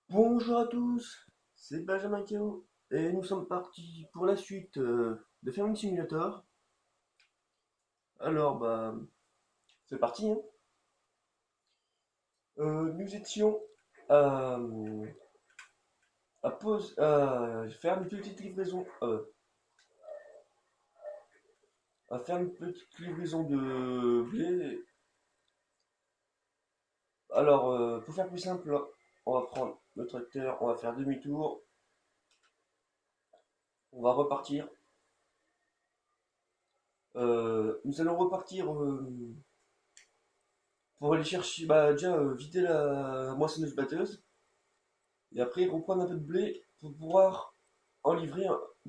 Bonjour à tous, c'est Benjamin Kao et nous sommes partis pour la suite de Farming Simulator. Alors c'est parti hein. Nous étions à, à faire une petite livraison, à faire une petite livraison de blé. Alors pour faire plus simple, on va prendre le tracteur, on va faire demi-tour, on va repartir. Nous allons repartir pour aller chercher, déjà vider la moissonneuse batteuse. Et après reprendre un peu de blé pour pouvoir en livrer,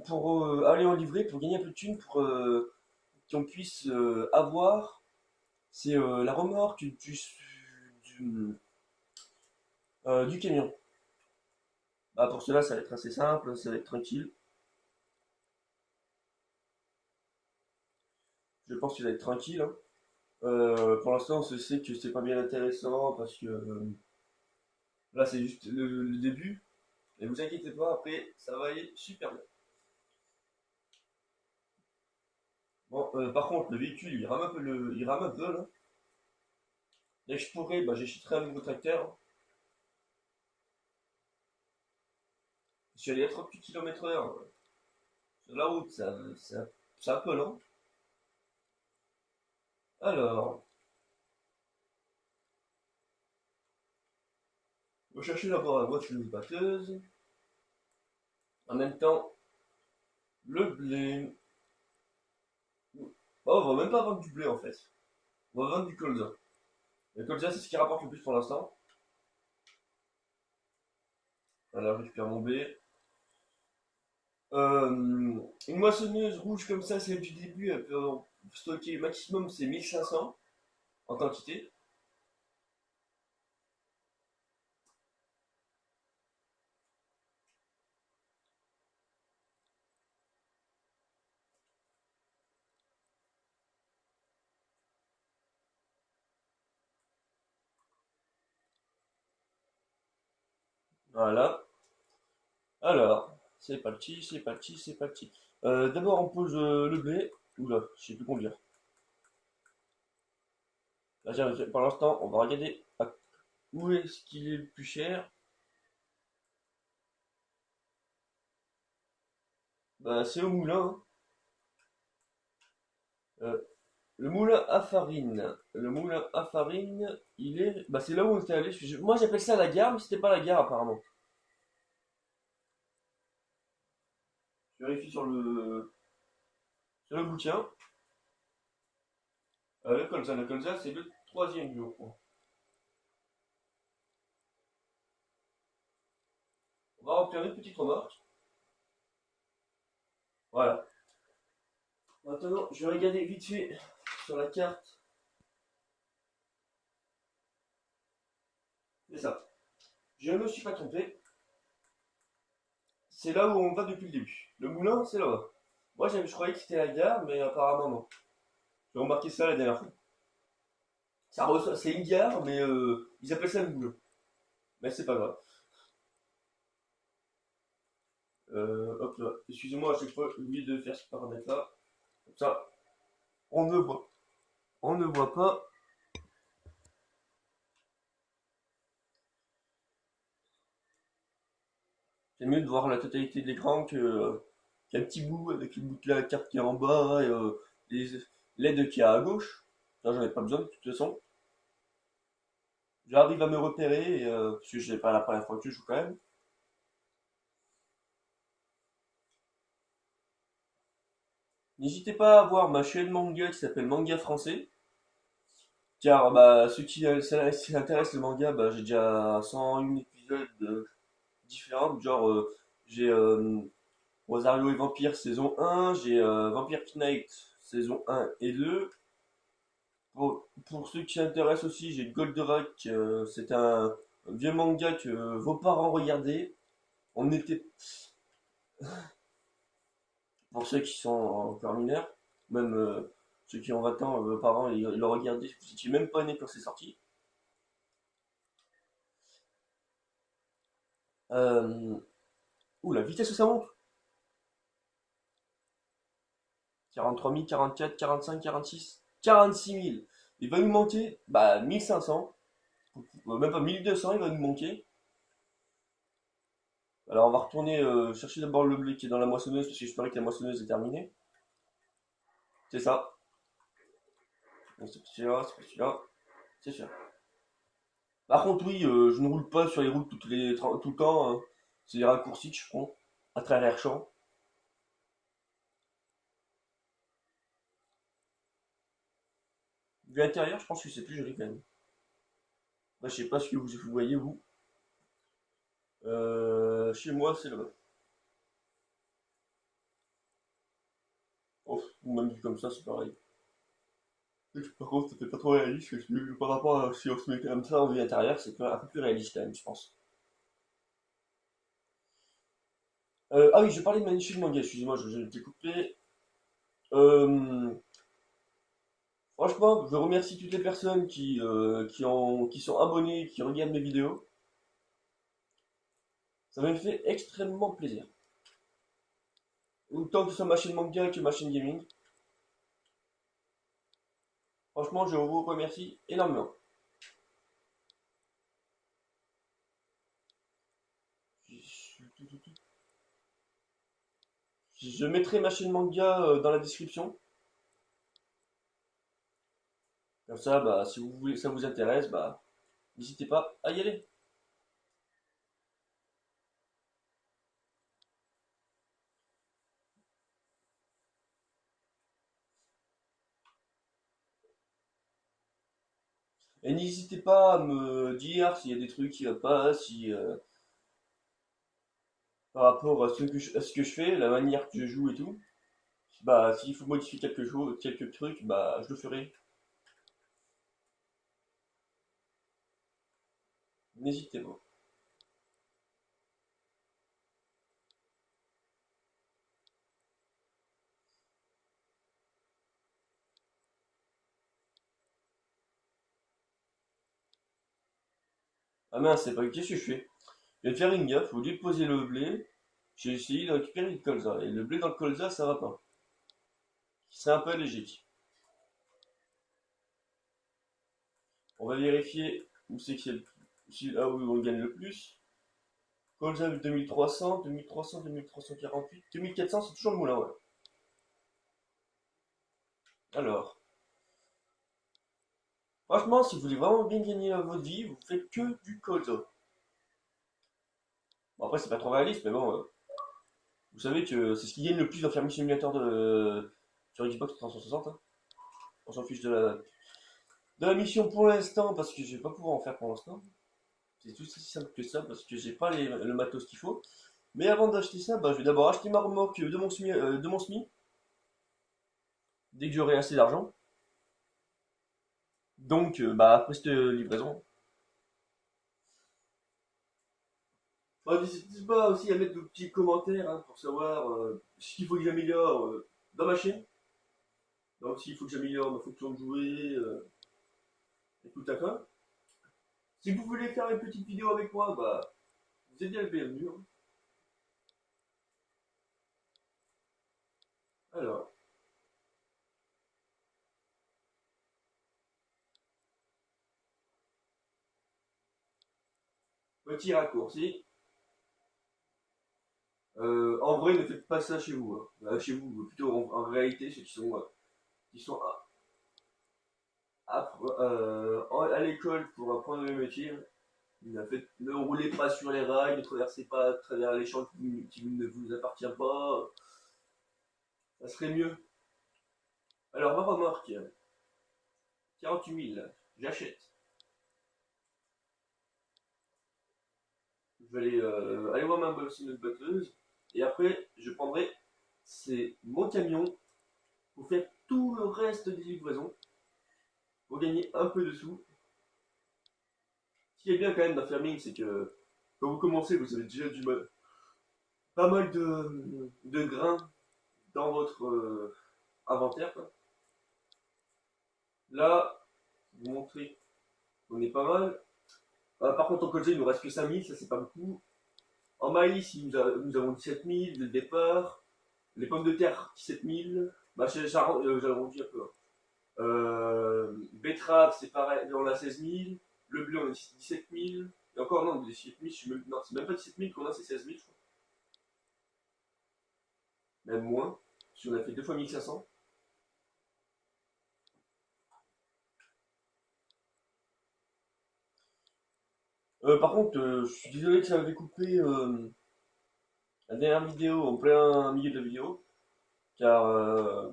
pour aller en livrer, pour gagner un peu de thunes, pour qu'on puisse avoir. C'est la remorque du camion. Pour cela, ça va être assez simple, ça va être tranquille. Je pense que ça va être tranquille, hein. Pour l'instant, on se sait que c'est pas bien intéressant parce que là, c'est juste le début. Et vous inquiétez pas, après, ça va aller super bien. Bon, par contre, le véhicule, il rame un peu, il rame un peu là. Dès que je pourrais, j'achèterai un nouveau tracteur. Je suis allé à 38 km/h sur la route, c'est un peu lent. Alors, on va chercher d'abord la voiture batteuse. En même temps, le blé. Oh, on va même pas vendre du blé en fait. On va vendre du colza. Le colza, c'est ce qui rapporte le plus pour l'instant. Alors, je récupère mon blé. Une moissonneuse rouge comme ça, c'est du début. Elle peut stocker maximum, c'est 1500 en quantité. Voilà. Alors, c'est parti, c'est parti, c'est parti. D'abord, on pose le blé. Oula, je sais plus combien. Là, pour l'instant, on va regarder où est-ce qu'il est le plus cher. C'est au moulin, hein. Le moulin à farine. Le moulin à farine, il est. C'est là où on était allé. Moi, j'appelle ça la gare, mais c'était pas la gare apparemment. Je vérifie sur le bouquin. Le colza, c'est le troisième jour. On va remplir une petite remorque. Voilà. Maintenant, je vais regarder vite fait sur la carte. C'est ça. Je ne me suis pas trompé. C'est là où on va depuis le début. Le moulin, c'est là-bas. Moi, je croyais que c'était la gare, mais apparemment non. J'ai remarqué ça la dernière fois. C'est une gare, mais ils appellent ça le moulin. Mais c'est pas grave. Hop là. Excusez-moi, à chaque fois, j'ai oublié de faire ce paramètre-là. Comme ça, on ne voit. On ne voit pas. C'est mieux de voir la totalité de l'écran qu'un petit bout avec le bout de la carte qui est en bas et les LED qui est à gauche. Ça, j'en ai pas besoin de toute façon. J'arrive à me repérer, parce que c'est pas la première fois que je joue quand même. N'hésitez pas à voir ma chaîne manga qui s'appelle Manga Français. Car ceux qui s'intéressent le manga, j'ai déjà 101 épisodes différents. Genre, j'ai Rosario et Vampire saison 1, j'ai Vampire Knight saison 1 et 2. Pour ceux qui s'intéressent aussi, j'ai Goldorak. C'est un vieux manga que vos parents regardaient. On était, pour ceux qui sont encore mineurs, même ceux qui ont 20 ans, vos parents, ils le regardaient. Vous étiez même pas né quand c'est sorti. Euh... Ouh, la vitesse où ça monte. 43 000, 44, 45, 46, 46 000. Il va nous manquer 1500, même pas 1200, il va nous manquer. Alors on va retourner chercher d'abord le blé qui est dans la moissonneuse parce que j'espérais que la moissonneuse est terminée. C'est ça. Donc, c'est celui-là, c'est celui-là, c'est celui-là. Par contre, oui, je ne roule pas sur les routes tout le temps, hein. C'est des raccourcis que je prends à travers champs. Vue intérieure, je pense que c'est plus joli quand même. Moi, je sais pas ce que vous voyez, vous. Chez moi, c'est là-bas. Oh, même vu comme ça, c'est pareil. Par contre, ça fait pas trop réaliste parce que par rapport à si on se mettait comme ça en vue intérieure, c'est un peu plus réaliste quand même, je pense. Ah oui, je parlais de Manichi Manga, excusez-moi, je t'ai coupé. Euh, Franchement, je remercie toutes les personnes qui sont abonnées, qui regardent mes vidéos. Ça m'a fait extrêmement plaisir. Autant que ce soit ma chaîne manga que ma chaîne gaming. Franchement, je vous remercie énormément. Je mettrai ma chaîne manga dans la description. Comme ça, si vous voulez, ça vous intéresse, n'hésitez pas à y aller. Et n'hésitez pas à me dire s'il y a des trucs qui ne vont pas, si par rapport à ce que je fais, la manière que je joue et tout. S'il faut modifier quelque chose, quelques trucs, je le ferai. N'hésitez pas. Ah mince, c'est pas qu'est-ce que je fais? Je vais faire une gaffe, au lieu de poser le blé, j'ai essayé de récupérer le colza. Et le blé dans le colza, ça va pas. C'est un peu allergique. On va vérifier où c'est que c'est là où on gagne le plus. Colza 2300, 2300, 2348, 2400, c'est toujours le moulin, ouais. Alors, franchement, si vous voulez vraiment bien gagner votre vie, vous faites que du colza. Bon, après, c'est pas trop réaliste, mais bon, vous savez que c'est ce qui gagne le plus dans Farming Simulator sur Xbox 360, hein. On s'en fiche de la mission pour l'instant parce que je vais pas pouvoir en faire pour l'instant. C'est tout aussi simple que ça parce que j'ai pas le matos qu'il faut. Mais avant d'acheter ça, je vais d'abord acheter ma remorque de mon SMI dès que j'aurai assez d'argent. Donc, après cette livraison. N'hésitez pas aussi à mettre de petits commentaires hein, pour savoir ce qu'il faut que j'améliore dans ma chaîne. Donc, s'il faut que j'améliore ma fonction de jouer et tout à fait. Si vous voulez faire une petite vidéo avec moi, vous êtes bien le bienvenu, hein. Alors, petit raccourci. En vrai, ne faites pas ça chez vous, hein. Chez vous, plutôt en réalité, ceux qui sont à l'école pour apprendre le métier, ne roulez pas sur les rails, ne traversez pas à travers les champs qui ne vous appartient pas. Ça serait mieux. Alors, ma remarque, 48 000, j'achète. Je vais aller voir ma bossine de batteuse. Et après, je prendrai mon camion pour faire tout le reste des livraisons. Pour gagner un peu de sous. Ce qui est bien quand même dans Farming, c'est que quand vous commencez, vous avez déjà pas mal de grains dans votre inventaire, quoi. Là, vous montrez qu'on est pas mal. Par contre, en colza, il nous reste que 5000, ça c'est pas beaucoup. En maïs, nous avons 17 000 dès le départ. Les pommes de terre, 17 000. Bah, j'arrondis un peu, hein. Betterave, c'est pareil, on a 16 000. Le blé, on a 17 000. Et encore, non, 17 000, non, c'est même pas 17 000 qu'on a, c'est 16 000, je crois. Même moins. Si on a fait 2 fois 1 500. Par contre, je suis désolé que ça avait coupé la dernière vidéo en plein milieu de la vidéo. Car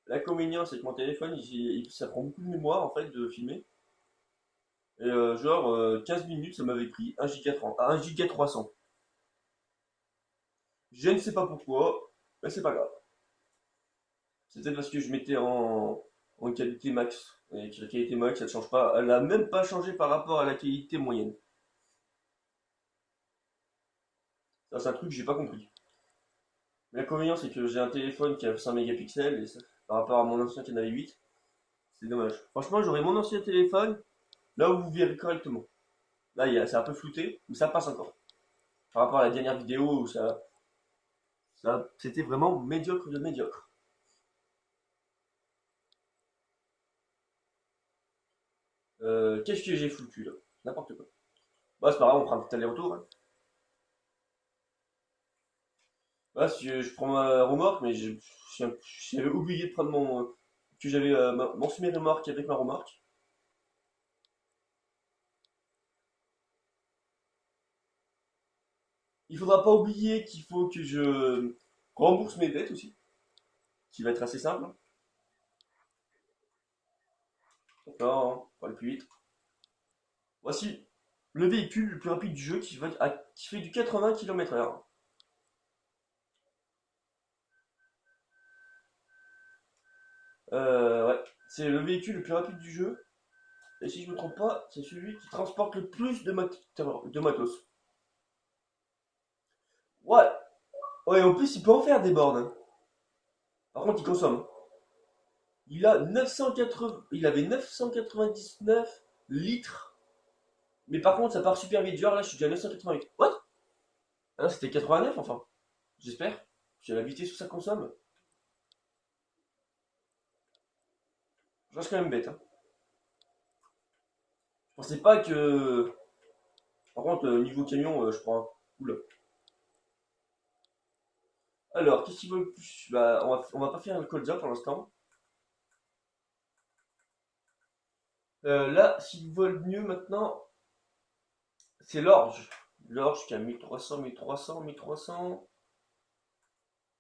l'inconvénient, c'est que mon téléphone, ça prend beaucoup de mémoire en fait de filmer. Et genre, 15 minutes, ça m'avait pris 1 giga 300. Je ne sais pas pourquoi, mais c'est pas grave. C'est peut-être parce que je mettais en qualité max. Et que la qualité max, elle change pas. Elle a même pas changé par rapport à la qualité moyenne. Ça, c'est un truc que j'ai pas compris. L'inconvénient, c'est que j'ai un téléphone qui a 5 mégapixels et par rapport à mon ancien qui en avait 8. C'est dommage. Franchement, j'aurais mon ancien téléphone là où vous verrez correctement. Là, c'est un peu flouté, mais ça passe encore. Par rapport à la dernière vidéo où c'était vraiment médiocre de médiocre. Qu'est-ce que j'ai foutu là? N'importe quoi. Bah, c'est pas grave, on fera un petit aller-retour, hein. Bah, si je prends ma remorque, mais j'avais oublié de prendre que j'avais mon semi-remorque avec ma remorque. Il faudra pas oublier qu'il faut que je rembourse mes dettes aussi, qui va être assez simple, hein. D'accord, hein, pas le plus vite. Voici le véhicule le plus rapide du jeu qui fait du 80 km/h. Ouais, c'est le véhicule le plus rapide du jeu. Et si je me trompe pas, c'est celui qui transporte le plus de matos. Ouais, ouais, en plus il peut en faire des bornes, hein. Par contre, il consomme. Il avait 999 litres. Mais par contre, ça part super vite. Genre là, je suis déjà à 988. What? Ah, c'était 89 enfin. J'espère. J'ai la vitesse où ça consomme. Je reste quand même bête, hein. Je pensais pas que. Par contre, niveau camion, je prends un. Oula. Alors, qu'est-ce qu'il veut le plus? Bah, on va pas faire le colza pour l'instant. Là, s'il vole mieux maintenant, c'est l'orge. L'orge qui a 1300, 1300, 1300.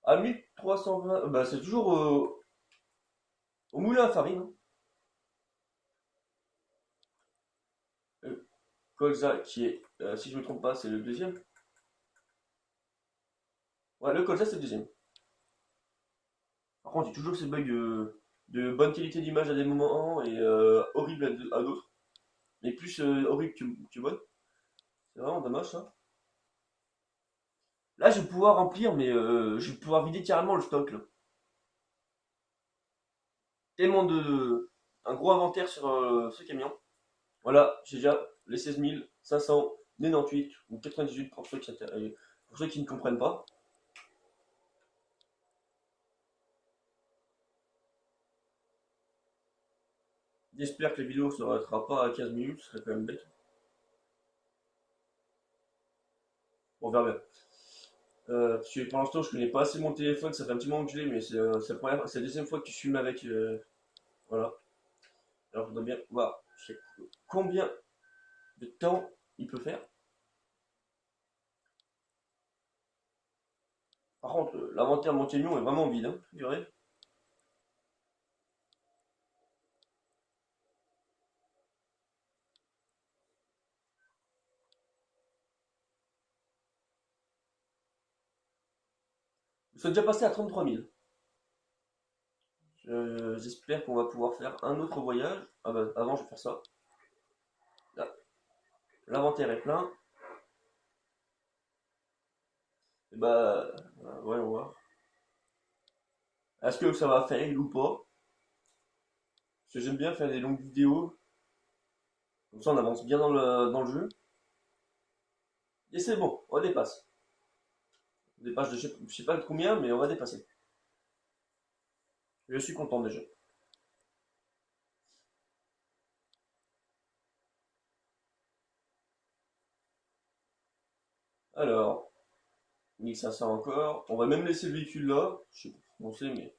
À 1320, bah c'est toujours au moulin à farine, hein. Colza qui est, si je me trompe pas, c'est le deuxième. Ouais, le colza c'est le deuxième. Par contre, il y a toujours ces bugs de bonne qualité d'image à des moments et horrible à d'autres. Mais plus horrible que bonne. C'est vraiment dommage ça. Là, je vais pouvoir remplir, mais je vais pouvoir vider carrément le stock là. Tellement de. Un gros inventaire sur ce camion. Voilà, j'ai déjà les 16 598 ou 98 pour ceux qui ne comprennent pas. J'espère que la vidéo ne s'arrêtera pas à 15 minutes, ce serait quand même bête. On verra bien. Parce que pour l'instant, je connais pas assez mon téléphone, ça fait un petit moment que je l'ai, mais c'est la deuxième fois que je filme avec. Voilà. Alors, je voudrais bien voir combien de temps il peut faire. Par contre, l'inventaire de mon camion est vraiment vide, hein, figurez. Nous sommes déjà passés à 33 000. J'espère qu'on va pouvoir faire un autre voyage. Ah bah, avant, je vais faire ça. Là, l'inventaire est plein. Et bah, ouais, on va voir. Est-ce que ça va faire ou pas? Parce que j'aime bien faire des longues vidéos. Comme ça, on avance bien dans le jeu. Et c'est bon, on dépasse. On dépasse de je sais pas de combien, mais on va dépasser. Je suis content déjà. Alors, 1500 encore. On va même laisser le véhicule là. Je sais pas comment c'est, mais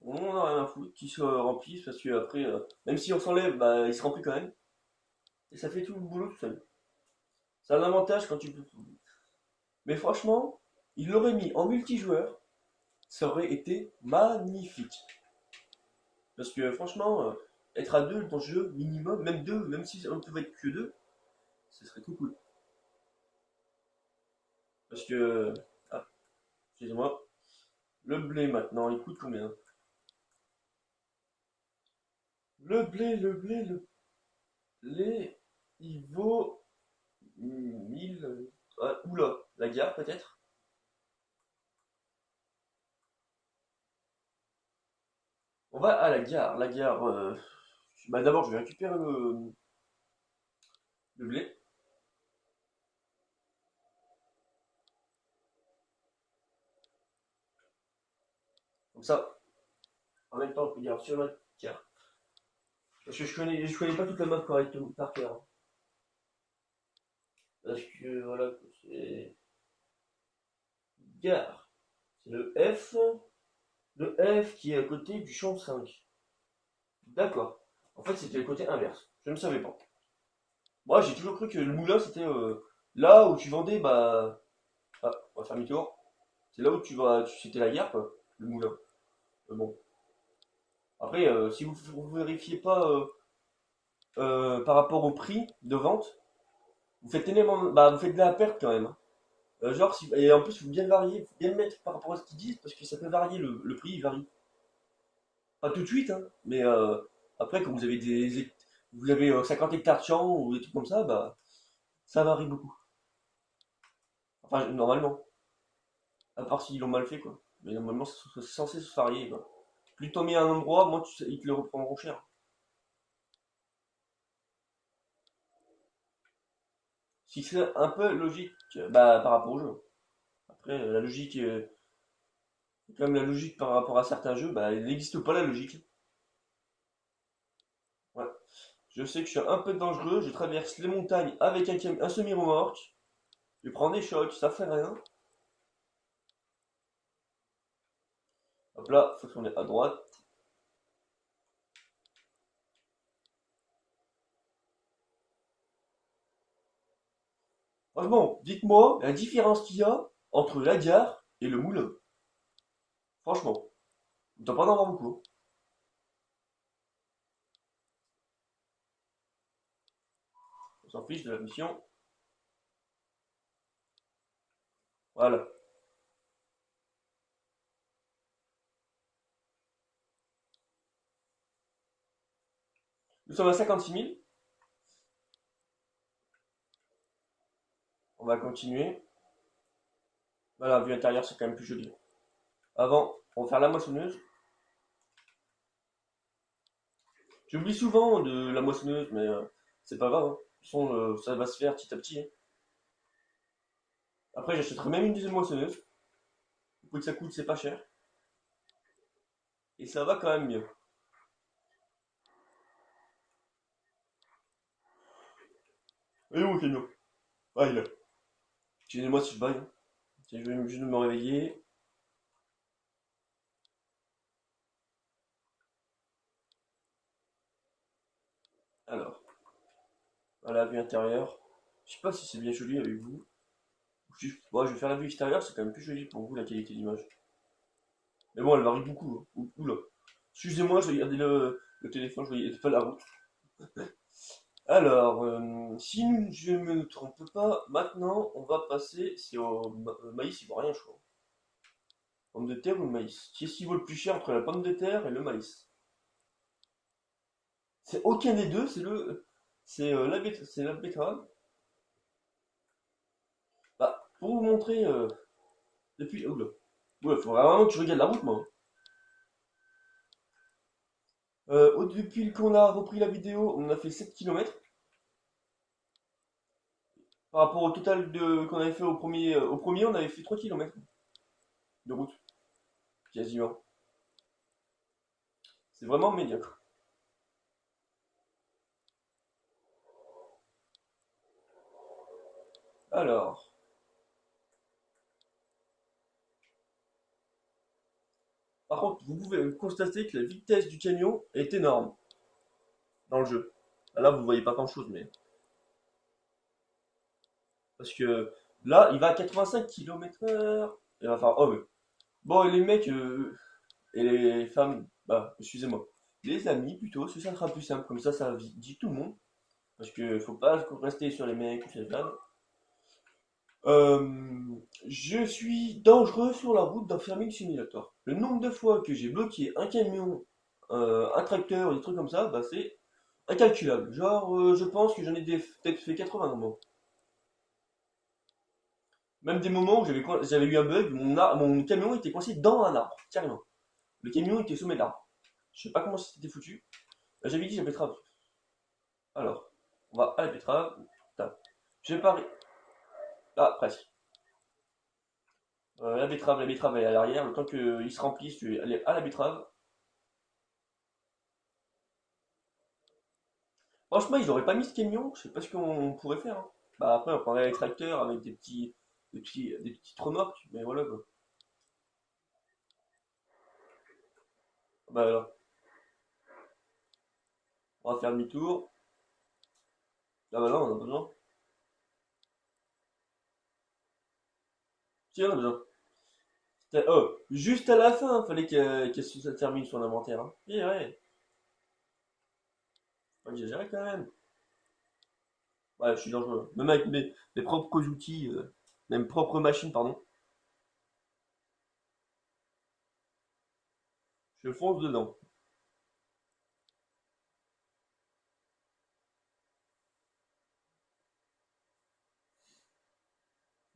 on en a rien à foutre qu'il se remplisse parce que après, même si on s'enlève, bah, il se remplit quand même. Et ça fait tout le boulot tout seul. C'est un avantage quand tu peux. Mais franchement, il l'aurait mis en multijoueur, ça aurait été magnifique. Parce que franchement, être à deux dans ce jeu, minimum, même deux, même si on ne pouvait être que deux, ce serait tout cool. Parce que. Ah, excusez-moi. Le blé maintenant, il coûte combien? Le blé, il vaut 1000. Ah, oula, la gare peut-être? On va à la gare. La gare. Bah d'abord, je vais récupérer le blé. Comme ça, en même temps, on peut dire sur la carte. Parce que je connais pas toute la map correctement par cœur, hein. Parce que voilà, c'est gare. C'est le F. Le F qui est à côté du champ 5. D'accord. En fait, c'était le côté inverse. Je ne savais pas. Moi, j'ai toujours cru que le moulin, c'était là où tu vendais, bah. Ah, on va faire mi-tour. C'est là où tu vas. C'était la gare, quoi. Le moulin. Bon. Après, si vous vérifiez pas par rapport au prix de vente, vous faites énormément. Bah, vous faites de la perte quand même, hein. Genre, et en plus, il faut bien le varier, il faut bien le mettre par rapport à ce qu'ils disent, parce que ça peut varier, le prix, il varie. Pas tout de suite, hein, mais après, quand vous avez 50 hectares de champs ou des trucs comme ça, bah, ça varie beaucoup. Enfin, normalement. À part s'ils l'ont mal fait, quoi. Mais normalement, c'est censé se varier, quoi. Plus t'en mets à un endroit, moins ils te le reprendront cher. Si c'est un peu logique, bah, par rapport au jeu. Après, la logique, comme la logique par rapport à certains jeux, bah, il n'existe pas la logique. Ouais. Je sais que je suis un peu dangereux, je traverse les montagnes avec un semi-remorque, je prends des chocs, ça fait rien. Hop là, faut tourner à droite. Franchement, dites-moi la différence qu'il y a entre la gare et le moulin. Franchement, on doit pas en avoir beaucoup, hein. On s'en fiche de la mission. Voilà. Nous sommes à 56 000. On va continuer. Voilà, vue intérieure, c'est quand même plus joli. Avant, on va faire la moissonneuse. J'oublie souvent de la moissonneuse, mais c'est pas grave, hein. De toute façon, ça va se faire petit à petit, hein. Après, j'achèterai même une deuxième moissonneuse. Le prix que ça coûte, c'est pas cher. Et ça va quand même mieux. Et où, Kenyo? Ah, il est là. Excusez-moi si je baille, hein. Je vais juste me réveiller. Alors, voilà, vue intérieure. Je sais pas si c'est bien joli avec vous. Ouais, je vais faire la vue extérieure, c'est quand même plus joli pour vous la qualité d'image. Mais bon, elle varie beaucoup, hein. Oula. Excusez-moi, je vais regarder le téléphone, je voyais pas la route. Alors, si je ne me trompe pas, maintenant on va passer, c'est au maïs, il vaut rien, je crois. Pomme de terre ou le maïs? Qu'est-ce qui vaut le plus cher entre la pomme de terre et le maïs? C'est aucun des deux, c'est la betterave. Bah, pour vous montrer, depuis, oula, oula, faut vraiment que tu regardes la route, moi. Depuis qu'on a repris la vidéo, on a fait 7 kilomètres. Par rapport au total de qu'on avait fait au premier, on avait fait 3 kilomètres de route, quasiment. C'est vraiment médiocre. Alors, par contre, vous pouvez constater que la vitesse du camion est énorme dans le jeu. Là, vous voyez pas grand-chose, mais parce que là, il va à 85 km/h. Il va faire, oh, mais bon, et les mecs et les femmes, bah, excusez-moi, les amis plutôt, ça sera plus simple. Comme ça dit tout le monde. Parce que faut pas rester sur les mecs ou sur les femmes. Je suis dangereux sur la route d'un Farming Simulator. Le nombre de fois que j'ai bloqué un camion, un tracteur, des trucs comme ça, bah, c'est incalculable. Genre, je pense que j'en ai peut-être fait 80 moments. Même des moments où j'avais eu un bug, mon camion était coincé dans un arbre, carrément. Le camion était sommet d'arbre. Je sais pas comment c'était foutu. J'avais dit la betterave. Alors, on va à la betterave. Putain. Je vais pas. Ah, presque. La betterave elle est à l'arrière. Le temps qu'il se remplisse, tu es allé à la betterave. Franchement, ils auraient pas mis ce camion. Je sais pas ce qu'on pourrait faire, hein. Bah après, on prendrait les tracteurs avec des petites remorques. Mais voilà quoi. Bah alors, on va faire demi-tour. Ah bah non, on a pas besoin. Tiens, on a besoin. Oh, juste à la fin, fallait qu'elle se termine son inventaire, hein. Et ouais, faut pas exagérer quand même. Ouais, je suis dangereux. Même avec mes propres outils, même propres machines, pardon, je fonce dedans.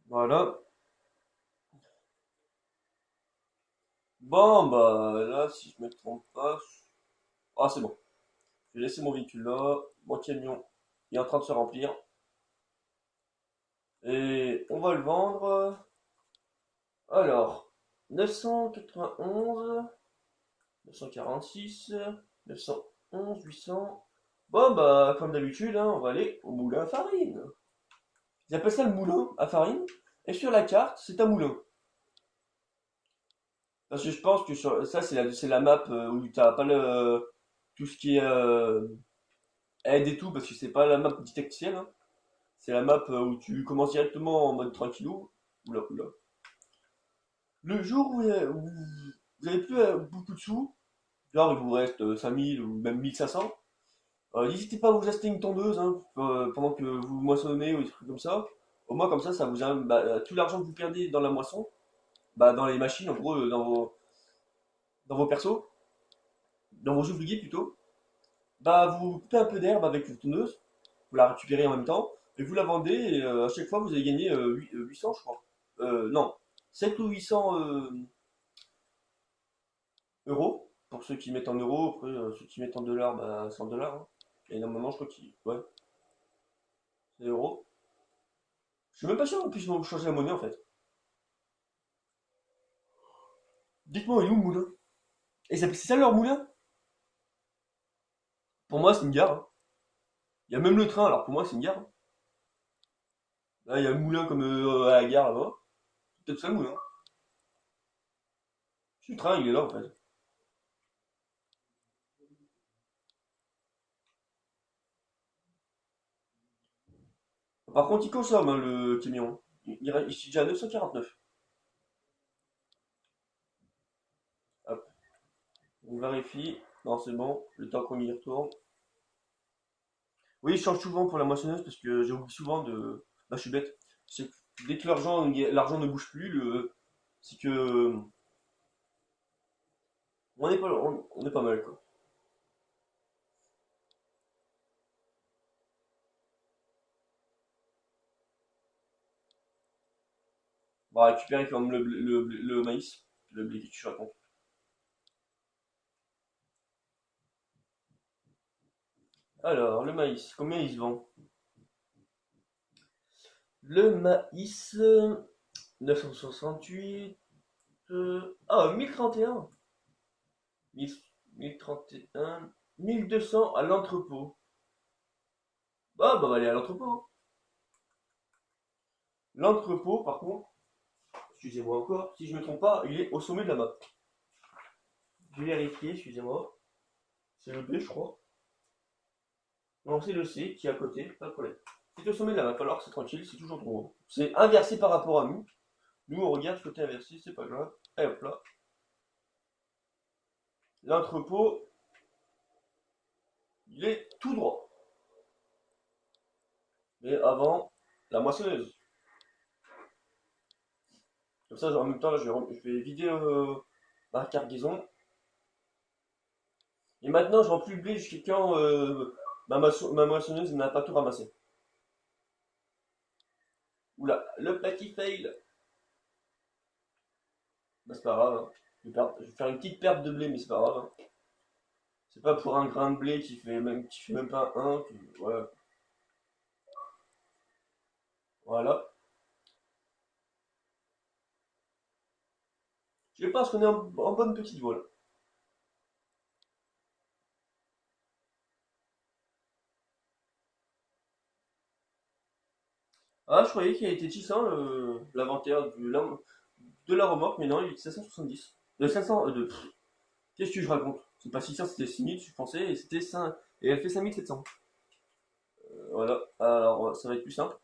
Voilà. Bon, bah là, si je me trompe pas. Ah, c'est bon. Je vais laisser mon véhicule là. Mon camion est en train de se remplir. Et on va le vendre. Alors, 991, 946, 911, 800. Bon, bah, comme d'habitude, hein, on va aller au moulin à farine. Ils appellent ça le moulin à farine. Et sur la carte, c'est un moulin. Parce que je pense que ça, c'est la map où t'as pas tout ce qui est aide et tout, parce que c'est pas la map didacticielle, hein. C'est la map où tu commences directement en mode tranquillou. Oula, oula. Le jour où vous avez plus beaucoup de sous, genre il vous reste 5000 ou même 1500, n'hésitez pas à vous acheter une tondeuse, hein, pendant que vous moissonnez ou des trucs comme ça. Au moins comme ça vous a tout l'argent que vous perdez dans la moisson, bah, dans les machines, en gros, dans vos persos, dans vos ouvriers plutôt, bah vous coupez un peu d'herbe avec votre tondeuse, vous la récupérez en même temps, et vous la vendez, et à chaque fois vous allez gagner 800 je crois. Non, 7 ou 800 euros, pour ceux qui mettent en euros, après ceux qui mettent en dollars, bah 100 dollars, hein. Et normalement je crois qu'ils... Ouais, c'est euros. Je suis même pas sûr qu'on puisse changer la monnaie en fait. Dites-moi, il est où le moulin? Et c'est ça leur moulin? Pour moi c'est une gare, hein. Il y a même le train, alors pour moi c'est une gare, hein. Là il y a le moulin comme à la gare là-bas. C'est peut-être ça le moulin. Si le train il est là en fait. Par contre, il consomme, hein, le camion. Il est déjà à 949. Hop, on vérifie. Non, c'est bon. Le temps qu'on y retourne. Oui, je change souvent pour la moissonneuse parce que j'oublie souvent de. Bah, je suis bête. C'est que dès que l'argent ne bouge plus, c'est que on est pas mal quoi. On va récupérer comme le maïs, le blé que tu racontes. Alors, le maïs, combien il se vend? Le maïs, 968. 1031. 1031. 1200 à l'entrepôt. Bah, on va aller à l'entrepôt. L'entrepôt, par contre, excusez-moi encore, si je me trompe pas, il est au sommet de la map. Je vais vérifier, excusez-moi. C'est le B, je crois. Non, c'est le C qui est à côté, pas de problème. C'est au sommet de la map, alors c'est tranquille, c'est toujours trop haut. C'est inversé par rapport à nous. Nous, on regarde côté inversé, c'est pas grave. Et hop là. L'entrepôt, il est tout droit. Mais avant, la moissonneuse. Comme ça, en même temps, là, je vais vider ma cargaison. Et maintenant, je rends plus le blé jusqu'à quand ma moissonneuse n'a pas tout ramassé. Oula, le petit fail. Bah, c'est pas grave, hein. Je vais faire une petite perte de blé, mais c'est pas grave, hein. C'est pas pour un grain de blé qui fait même pas un. Voilà. Voilà. Je pense qu'on est en bonne petite voie là. Ah, je croyais qu'il a été 600 l'inventaire de la remorque, mais non, il est 570. De 500. Qu'est-ce que je raconte? C'est pas 600, c'était 6000, je pensais, et c'était 5. Et elle fait 5700. Voilà. Alors, ça va être plus simple.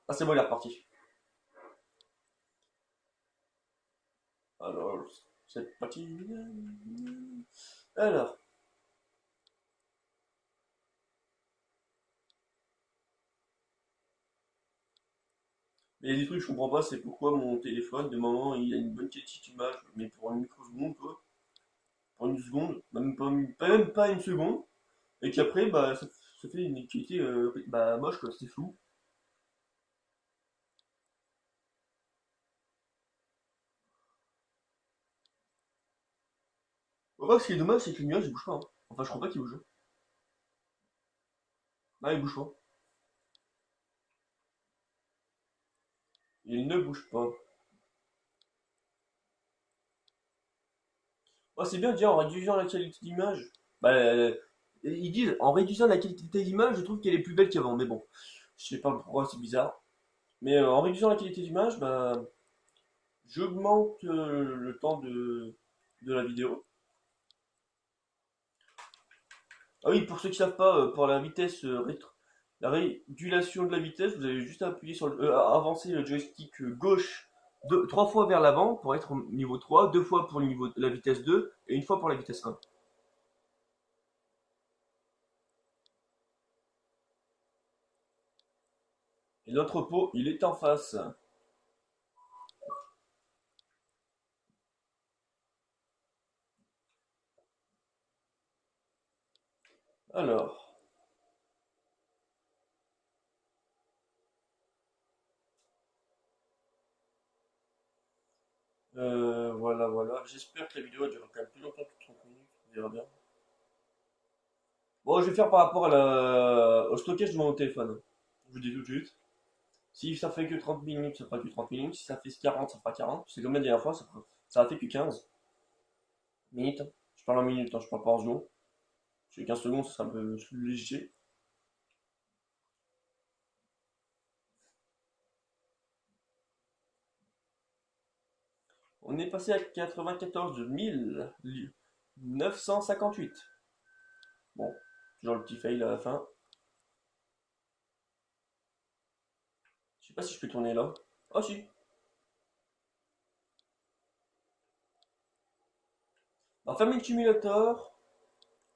Ah, c'est bon, il est reparti. Alors, c'est parti. Alors, il y a des trucs que je comprends pas, c'est pourquoi mon téléphone, de moment, il a une bonne qualité d'image, mais pour une microseconde, quoi. Pour une seconde, même pas une seconde, et qu'après, bah, ça fait une qualité bah, moche, quoi, c'est flou. Ouais, ce qui est dommage, c'est que le nuage, il bouge pas, hein. Enfin, je crois pas qu'il bouge. Ah, il bouge pas. Il ne bouge pas. Oh, c'est bien de dire en réduisant la qualité d'image. Bah, ils disent en réduisant la qualité d'image, je trouve qu'elle est plus belle qu'avant. Mais bon, je sais pas pourquoi, c'est bizarre. Mais en réduisant la qualité d'image, bah, j'augmente le temps de la vidéo. Ah oui, pour ceux qui ne savent pas, pour la vitesse la régulation de la vitesse, vous avez juste à appuyer sur avancer le joystick gauche trois fois vers l'avant pour être au niveau 3, deux fois pour le niveau de la vitesse 2 et une fois pour la vitesse 1. Et l'entrepôt, il est en face. Alors, voilà, voilà. J'espère que la vidéo durera quand même plus longtemps que 30 minutes. On verra bien. Bon, je vais faire par rapport au stockage de mon téléphone. Je vous dis tout de suite. Si ça fait que 30 minutes, ça fera que 30 minutes. Si ça fait 40, ça fera 40. C'est comme la dernière fois, ça a fait que 15 minutes. Je parle en minutes, hein, je parle pas en secondes. Parce que 15 secondes, ça sera un peu plus léger. On est passé à 94 958. Bon, toujours le petit fail à la fin. Je sais pas si je peux tourner là. Oh si. Dans Farming Simulator,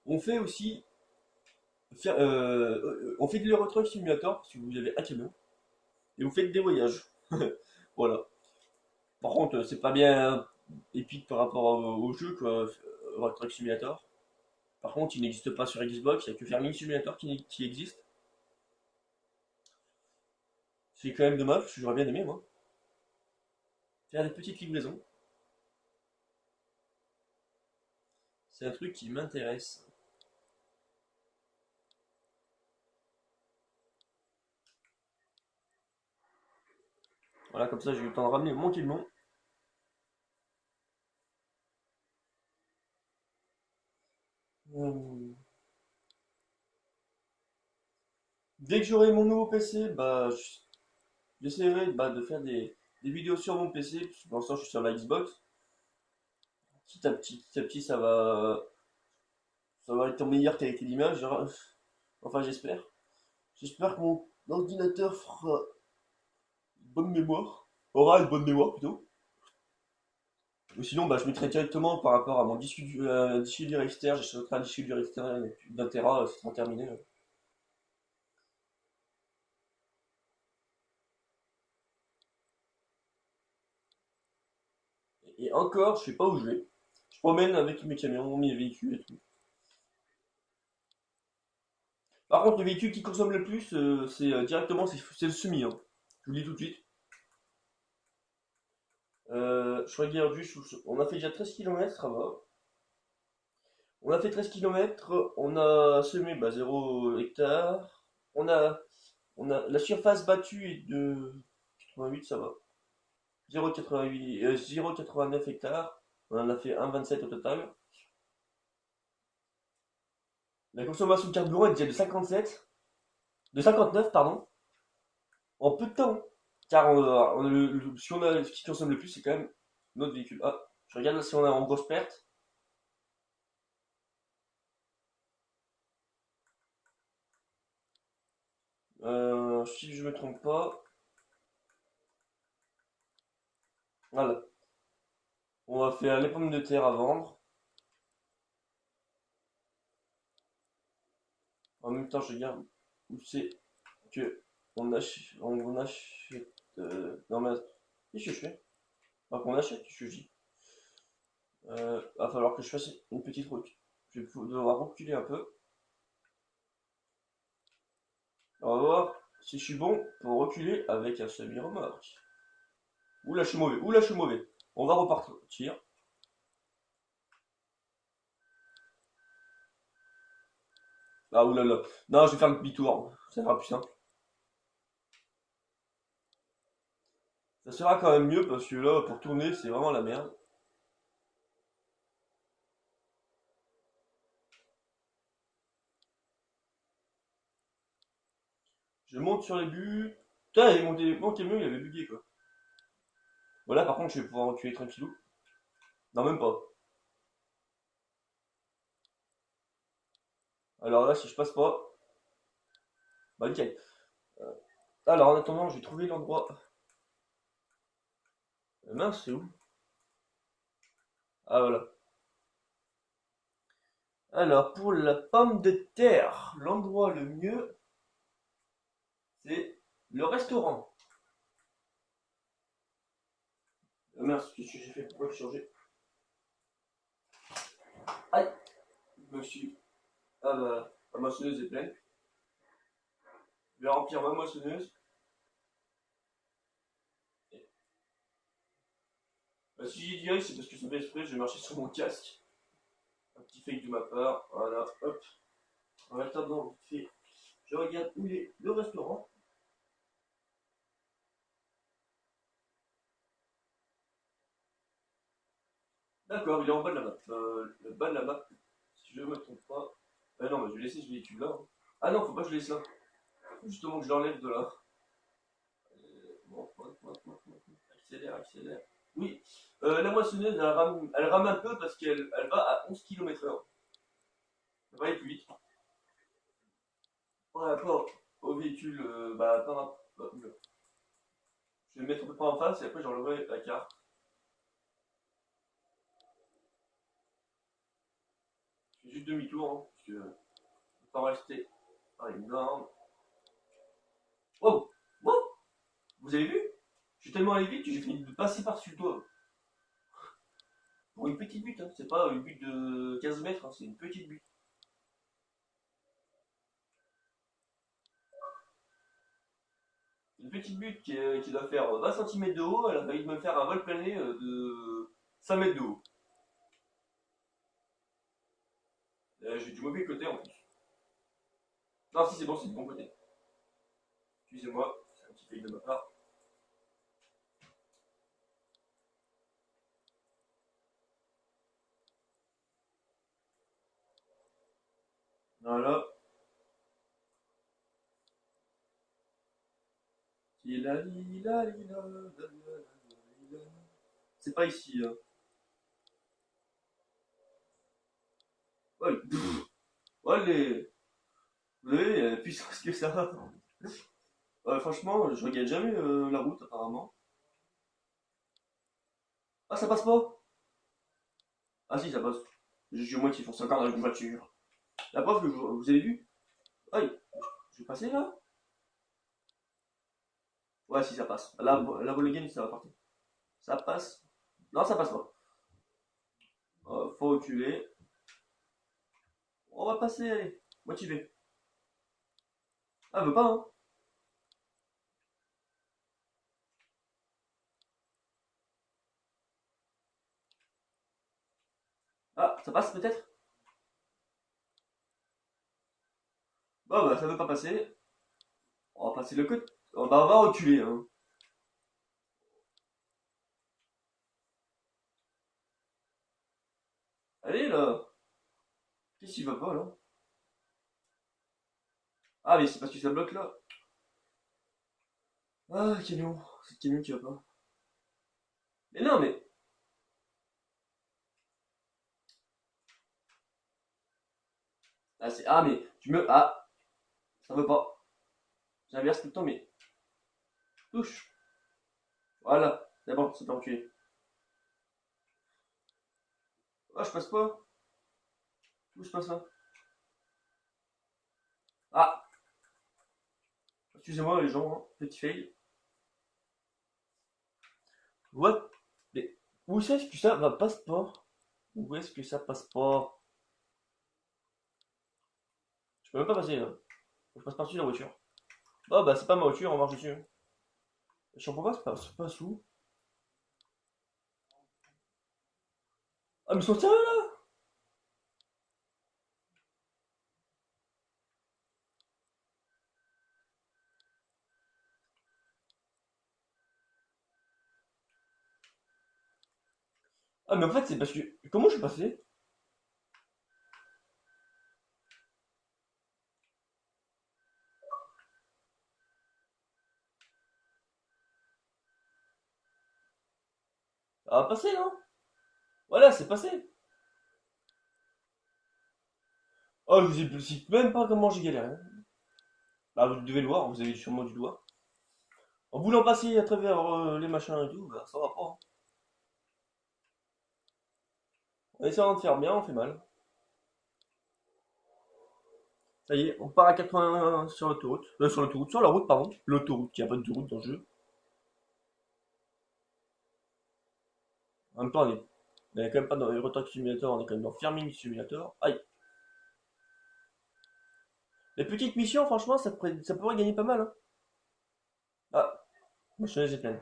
on fait aussi on fait de l'Euro Truck Simulator si vous avez un camion et vous faites des voyages. Voilà. Par contre, c'est pas bien épique par rapport au jeu quoi, Euro Truck Simulator. Par contre, il n'existe pas sur Xbox, il n'y a que Farming Simulator qui existe. C'est quand même dommage, parce que j'aurais bien aimé moi. Faire des petites livraisons, c'est un truc qui m'intéresse. Voilà, comme ça j'ai eu le temps de ramener mon camion. Euh, Dès que j'aurai mon nouveau PC, j'essaierai de faire des vidéos sur mon PC, parce que pour l'instant je suis sur la Xbox. Petit à petit, ça va être en meilleure qualité d'image. Enfin, j'espère. J'espère que mon ordinateur fera une bonne mémoire. Aura une bonne mémoire plutôt. Ou sinon, je mettrai directement par rapport à mon disque dur externe. J'achèterai un disque dur externe d'un Tera, c'est sera terminé. Et encore, je sais pas où je vais. Je promène avec mes camions, mes véhicules et tout. Par contre, le véhicule qui consomme le plus, c'est directement, c'est le semi, hein. Je vous le dis tout de suite. Je regarde juste, on a fait déjà 13 km, ça va. On a fait 13 km, on a semé 0 hectare. On a, la surface battue est de 88, ça va. 0,88, 0,89 hectares. On en a fait 1,27 au total. La consommation de carburant est déjà de 57, de 59, pardon, en peu de temps. Car ce qui consomme le plus, c'est quand même notre véhicule. Ah, je regarde là si on est en grosse perte. Si je me trompe pas. Voilà. On va faire les pommes de terre à vendre. En même temps, je regarde où c'est que on achète. Non, mais qu'est-ce que je fais? Enfin, qu'on achète, qu'est-ce que je dis? Va falloir que je fasse une petite route. Je vais devoir reculer un peu. On va voir si je suis bon pour reculer avec un semi-remorque. Oula, je suis mauvais. Oula, je suis mauvais. On va repartir. Ah, oulala. Non, je vais faire le demi-tour. Ça sera plus simple. Ça sera quand même mieux parce que là, pour tourner, c'est vraiment la merde. Je monte sur les buts. Putain, mon camion, il avait bugué quoi. Voilà, par contre, je vais pouvoir reculer tranquillou. Non, même pas. Alors là, si je passe pas, nickel. Euh, Alors, en attendant, je vais trouver l'endroit. Mince, c'est où? Ah, voilà. Alors, pour la pomme de terre, l'endroit le mieux, c'est le restaurant. Mince, qu'est-ce que j'ai fait? Pourquoi j'ai changé? Aïe, je me suis. Ah ma moissonneuse est pleine. Je vais remplir ma moissonneuse. Si j'ai dit aïe, c'est parce que ça fait exprès, je vais marcher sur mon casque. Un petit fake de ma part. Voilà, hop. En attendant, je regarde où est le restaurant. D'accord, il est en bas de la map. Le bas de la map, si je ne me trompe pas. Ah non, je vais laisser ce véhicule là, hein. Ah non, faut pas que je laisse là. Faut justement que je l'enlève de là. Bon, accélère, accélère. Oui, la moissonneuse, elle rame un peu parce qu'elle va à 11 km/h. Ça va aller plus vite. Par rapport au véhicule, je vais me mettre un peu près en face et après j'enlèverai la carte. Je fais juste demi-tour, hein, parce que pas rester par une borne. Wow! Wow! Vous avez vu? Je suis tellement allé vite que j'ai fini de passer par-dessus le toit. Pour une petite butte, hein. C'est pas une butte de 15 mètres, hein, c'est une petite butte. Une petite butte qui doit faire 20 cm de haut, elle a failli me faire un vol plané de 5 mètres de haut. J'ai du mauvais côté en plus. Non, si c'est bon, c'est du bon côté. Excusez-moi, c'est un petit fail de ma part. C'est pas ici. Hein. Ouais, ouais, vous avez la puissance que ça. Franchement, je regarde jamais la route apparemment. Ah, ça passe pas? Ah si, ça passe. J'ai moi qui fonce encore dans une voiture. La preuve que vous avez vu? Ah, je vais passer là? Ouais, si ça passe. La volle game, ça va partir. Ça passe. Non, ça passe pas. Faut reculer. On va passer, allez. Motivé. Ah, elle veut pas, hein? Ah, ça passe peut-être? Bah, ça veut pas passer. On va passer le côté. Bah, on va reculer, hein. Allez, là. Qu'est-ce qui va pas, là? Ah, mais c'est parce que ça bloque là. Ah, camion. C'est le camion qui va pas. Mais non, mais. Ah, ah, mais tu me. Ah, ça veut pas. J'inverse tout le temps, mais. Touche. Voilà. C'est bon, c'est pas reculé. Ah, je passe pas. Où je passe là? Ah, excusez-moi les gens, hein. Petit fail. What? Mais où est-ce que ça va passe pas? Où est-ce que ça passe pas? Je peux même pas passer là. Je passe par-dessus la voiture. Oh bah c'est pas ma voiture, on marche dessus. Je comprends pas, c'est pas sous. Ah mais ils sont sérieux là? Ah mais en fait c'est parce que. Comment je suis passé? Ça va passer non? Voilà, c'est passé. Oh je vous explique même pas comment j'ai galéré. Bah vous devez le voir, vous avez sûrement dû le voir. En voulant passer à travers les machins et tout, bah ça va pas. Hein. On essaie de faire bien, on fait mal. Ça y est, on part à 80 sur l'autoroute. Sur la route, pardon. L'autoroute, il n'y a pas d'autoroute dans le jeu. En même temps, on est quand même pas dans Euro Truck Simulator, on est quand même dans Farming Simulator. Aïe. Les petites missions, franchement, ça pourrait gagner pas mal. Hein. Ah, ma chaise est pleine.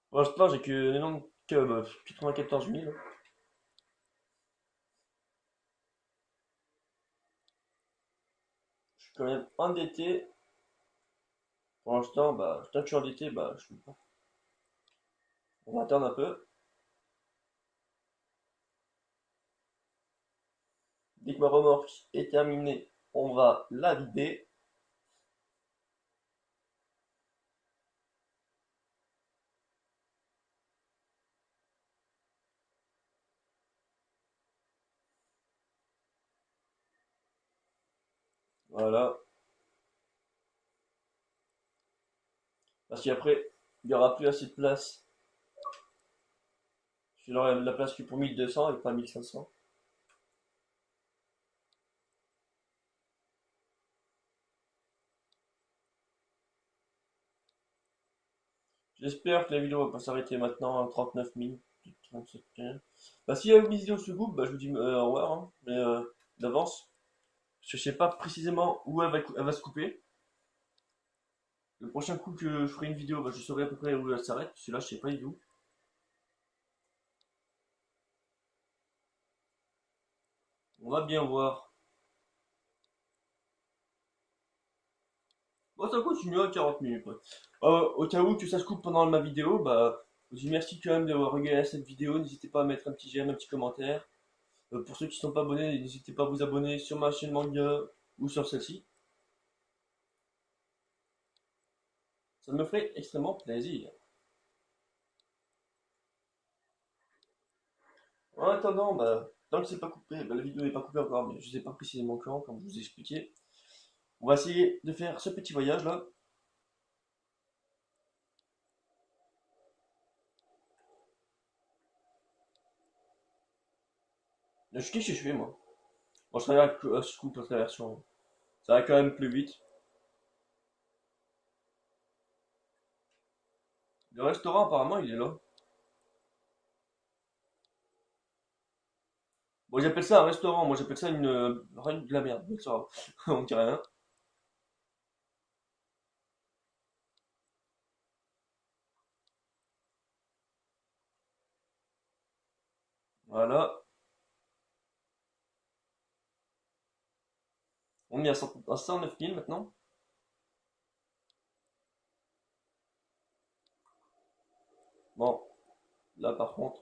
Pour l'instant, j'ai que 94 000. Je suis quand même endetté. Pour l'instant, bah, tant que je suis endetté, bah, je peux pas. On va attendre un peu. Dès que ma remorque est terminée, on va la vider. Voilà. Parce qu'après, il n'y aura plus assez de place. J'aurai la place que pour 1200 et pas 1500. J'espère que la vidéo va pas s'arrêter maintenant à 39 minutes, 37 minutes. Bah, s'il y a une vidéo sur coupe, bah, je vous dis au revoir, hein, mais d'avance. Je sais pas précisément où elle va se couper. Le prochain coup que je ferai une vidéo, bah, je saurai à peu près où elle s'arrête. Celui-là, je sais pas du tout. On va bien voir. Bon, ça continue à 40 minutes. Ouais. Au cas où que ça se coupe pendant ma vidéo, bah, je vous dis merci quand même de regarder cette vidéo. N'hésitez pas à mettre un petit j'aime, un petit commentaire. Pour ceux qui ne sont pas abonnés, n'hésitez pas à vous abonner sur ma chaîne manga ou sur celle-ci. Ça me ferait extrêmement plaisir. En attendant, bah, tant que c'est pas coupé, bah, la vidéo n'est pas coupée encore, mais je sais pas précisément quand, comme je vous ai expliqué. On va essayer de faire ce petit voyage là. Qu'est-ce que je fais moi? Bon, je travaille je coupe la version. Ça va quand même plus vite. Le restaurant apparemment il est là. Bon, j'appelle ça un restaurant, moi j'appelle ça rien de la merde, mais ça va. On dit rien. Voilà. On est à 109 000 maintenant. Bon, là par contre.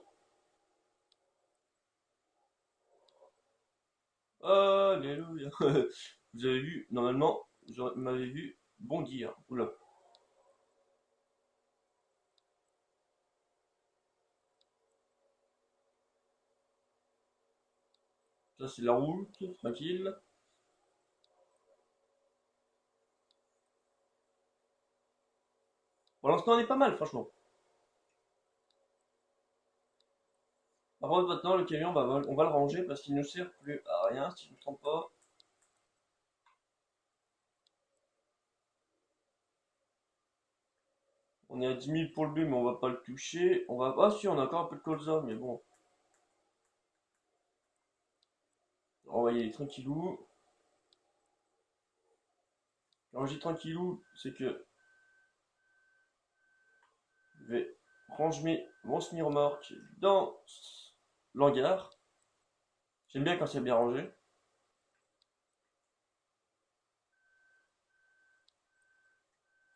Alléluia. Vous avez vu, normalement, vous m'avez vu bondir. Oula. Ça c'est la route, tranquille. Pour l'instant on est pas mal franchement. Par contre maintenant le camion on va le ranger parce qu'il ne sert plus à rien si je ne me trompe pas. On est à 10 000 pour le but mais on va pas le toucher. On va. Ah si on a encore un peu de colza mais bon. On va y aller tranquillou. Quand je dis tranquillou, c'est que je vais ranger mon semi-remorque dans l'hangar. J'aime bien quand c'est bien rangé.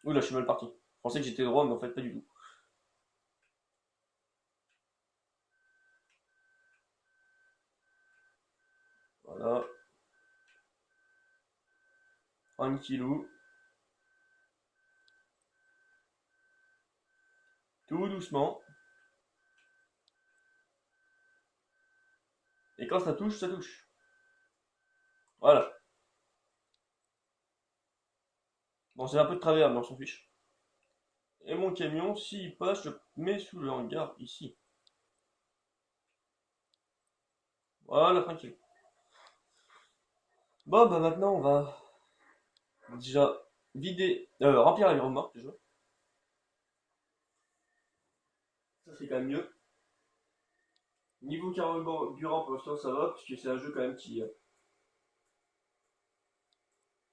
Oula, je suis mal parti. Je pensais que j'étais droit, mais en fait pas du tout. Voilà, tranquillou, tout doucement. Et quand ça touche, ça touche. Voilà. Bon, c'est un peu de travers, mais on s'en fiche. Et mon camion, s'il passe, je le mets sous le hangar ici. Voilà, tranquille. Bon, bah maintenant, on va déjà remplir la remorque déjà. Ça, c'est quand même mieux. Niveau carburant, pour l'instant, ça va, parce que c'est un jeu quand même qui.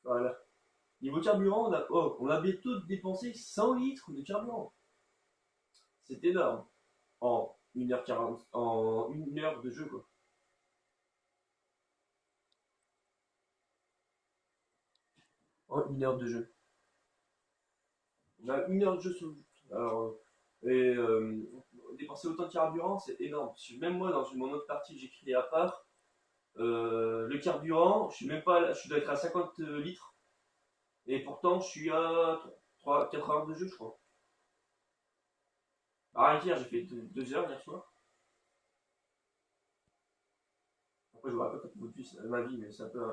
Voilà. Niveau carburant, on a bientôt dépensé 100 litres de carburant. C'est énorme. En 1h40, en 1 heure de jeu, quoi. En 1 heure de jeu. On a 1 heure de jeu sur le jeu. Alors, dépenser autant de carburant, c'est énorme. Parce que même moi, dans mon autre partie que j'ai créée à part, le carburant, je suis même pas, je dois être à 50 litres. Et pourtant, je suis à 4 heures de jeu, je crois. Rien qu'hier, j'ai fait 2 heures hier soir. Après, je vous raconte un peu plus ma vie, mais c'est un peu.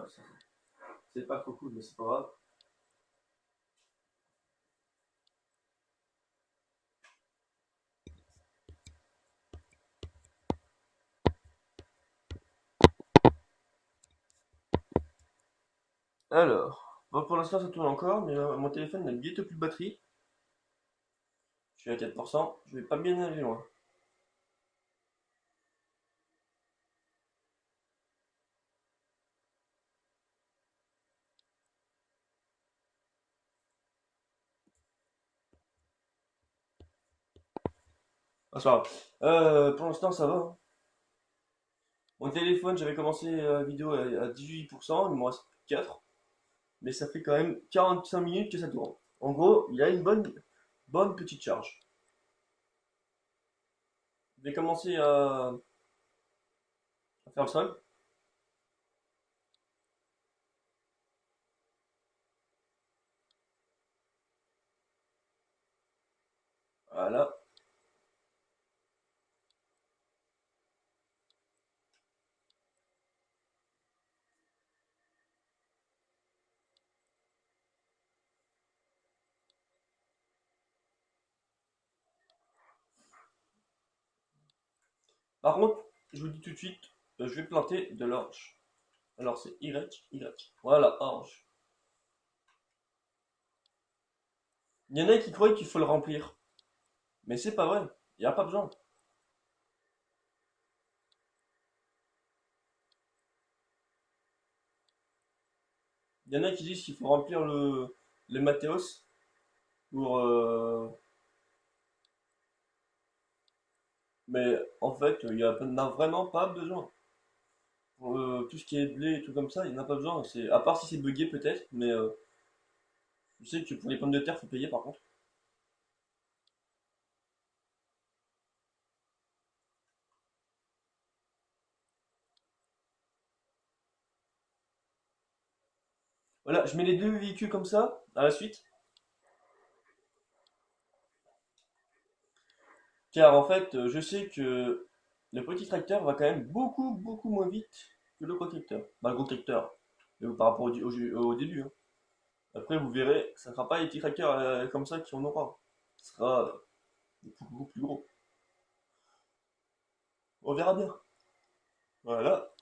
C'est pas trop cool, mais c'est pas grave. Alors, bon, pour l'instant, ça tourne encore, mais mon téléphone n'a bientôt plus de batterie. Je suis à 4%, je vais pas bien aller loin. Ah, c'est pas grave. Pour l'instant, ça va, hein. Mon téléphone, j'avais commencé la vidéo à 18%, il me reste 4. Mais ça fait quand même 45 minutes que ça tourne. En gros, il y a une bonne petite charge. Je vais commencer à faire le sol. Voilà. Par contre, je vous dis tout de suite, je vais planter de l'orge. Alors c'est Y, Y. Voilà, orge. Il y en a qui croient qu'il faut le remplir. Mais c'est pas vrai. Il n'y a pas besoin. Il y en a qui disent qu'il faut remplir le Mathéos pour. Mais en fait, il n'y en a vraiment pas besoin. Pour tout ce qui est blé et tout comme ça, il n'y en a pas besoin. À part si c'est bugué peut-être, mais je sais que pour les pommes de terre, faut payer par contre. Voilà, je mets les deux véhicules comme ça, à la suite. Car en fait, je sais que le petit tracteur va quand même beaucoup, beaucoup moins vite que le gros tracteur. Bah, le gros tracteur, par rapport au début, hein. Après, vous verrez, ça ne sera pas les petits tracteurs comme ça qui en aura. Ce sera beaucoup, beaucoup plus gros. On verra bien. Voilà.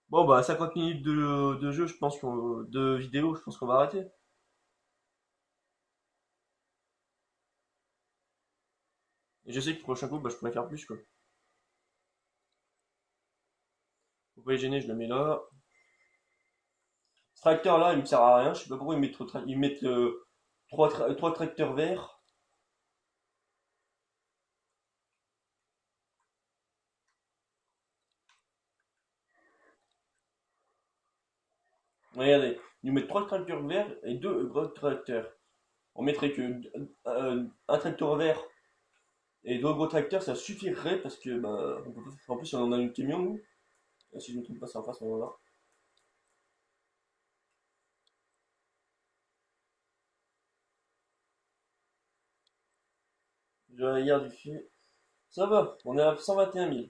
Bon, bah, 50 minutes de jeu, je pense de vidéo, je pense qu'on va arrêter. Et je sais que le prochain coup, bah, je pourrais faire plus, quoi. Faut pas les gêner, je le mets là. Ce tracteur-là, il me sert à rien. Je sais pas pourquoi ils mettent trois tracteurs verts. Regardez, ils mettent trois tracteurs verts et deux gros tracteurs. On mettrait que un tracteur vert et deux gros tracteurs, ça suffirait parce que, bah, en plus, on en a une camion, nous. Si je ne me trompe pas, c'est en face, on en a. Je regarde du fait. Ça va, on est à 121 000.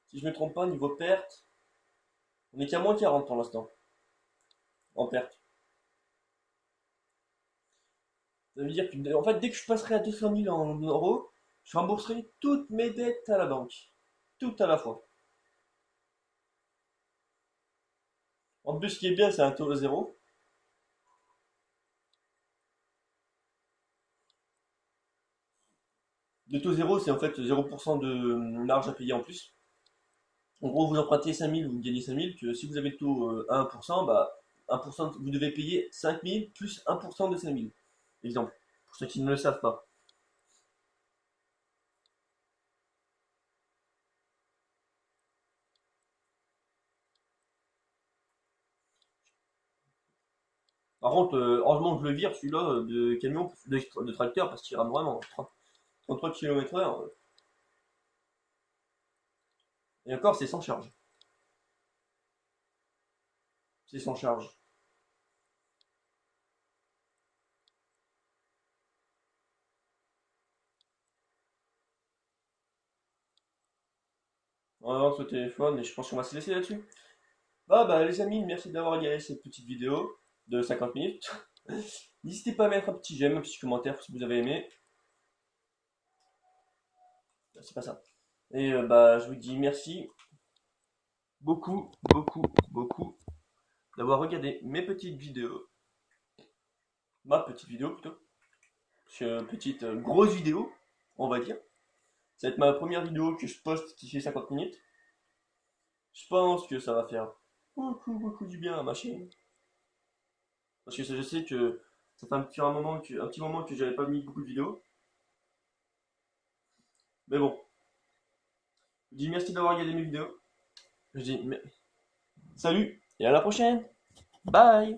Si je ne me trompe pas, niveau perte, on est qu'à moins 40 pour l'instant, en perte. Ça veut dire que, en fait, dès que je passerai à 200 000 en euros, je rembourserai toutes mes dettes à la banque. Toutes à la fois. En plus, ce qui est bien, c'est un taux zéro. Le taux zéro, c'est en fait 0% de marge à payer en plus. En gros, vous empruntez 5 000, vous gagnez 5 000, que si vous avez le taux à 1%, bah 1%, vous devez payer 5 000 plus 1% de 5 000. Exemple, pour ceux qui ne le savent pas. Par contre, heureusement que je le vire celui-là de camion, de tracteur, parce qu'il rame vraiment. 33 km/h. Et encore, c'est sans charge. C'est sans charge. On va voir ce téléphone et je pense qu'on va se laisser là-dessus. Bah les amis, merci d'avoir regardé cette petite vidéo de 50 minutes. N'hésitez pas à mettre un petit j'aime, un petit commentaire si vous avez aimé. C'est pas ça. Et bah je vous dis merci beaucoup, beaucoup, beaucoup d'avoir regardé mes petites vidéos. Ma petite vidéo plutôt. Petite grosse vidéo, on va dire. Ça va être ma première vidéo que je poste qui fait 50 minutes. Je pense que ça va faire beaucoup, beaucoup du bien à ma chaîne. Parce que je sais que ça fait un petit moment que j'avais pas mis beaucoup de vidéos. Mais bon, je vous dis merci d'avoir regardé mes vidéos. Je dis salut et à la prochaine. Bye.